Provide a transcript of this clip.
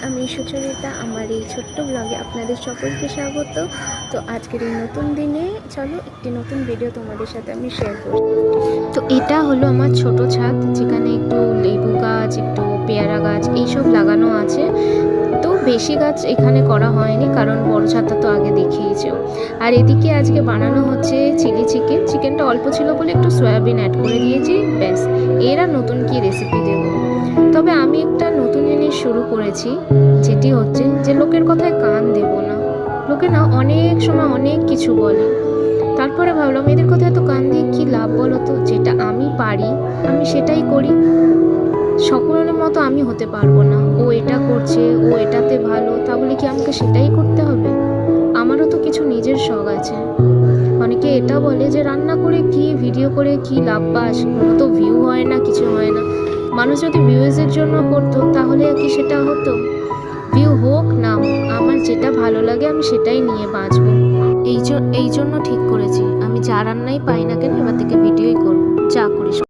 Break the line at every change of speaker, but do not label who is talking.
আমি সুচরিতা। আমার এই ছোট্ট ব্লগে আপনাদের সকলকে স্বাগত। তো আজকের এই নতুন দিনে চলো একটি নতুন ভিডিও তোমাদের সাথে আমি শেয়ার করি। তো এটা হলো আমার ছোট ছাদ, যেখানে একটু লেবু গাছ, একটু পেয়ারা গাছ এইসব লাগানো আছে। তো বেশি গাছ এখানে করা হয়নি, কারণ বড় ছাদটা তো আগে দেখিয়েছে। আর এদিকে আজকে বানানো হচ্ছে চিলি চিকেন। চিকেনটা অল্প ছিল বলে একটু সয়াবিন অ্যাড করে দিয়েছি, ব্যাস। এরা নতুন কি রেসিপি দেব। তবে আমি একটা নতুন জিনিস শুরু করেছি, যেটি হচ্ছে যে লোকের কথায় কান দেব না। লোকে না অনেক সময় অনেক কিছু বলে, তারপরে ভাবলাম এদের কথায় তো কান দিয়ে কী লাভ বলো তো। যেটা আমি পারি আমি সেটাই করি। সকলের মতো আমি হতে পারবো না। ও এটা করছে, ও এটাতে ভালো, তা বলে কি আমাকে সেটাই করতে হবে? আমারও তো কিছু নিজের শখ আছে। অনেকে এটা বলে যে রান্না করে কি, ভিডিও করে কি লাভ পাস, কোনো তো ভিউ হয় না, কিছু হয় না। মানুষ যদি ভিউজের জন্য করতো তাহলে কি সেটা হতো? ভিউ হোক না হোক, আমার যেটা ভালো লাগে আমি সেটাই নিয়ে বাঁচবো। এই জন্য ঠিক করেছি আমি যা রান্নাই পাই না কেন এবার থেকে ভিডিওই করবো, যা করিস।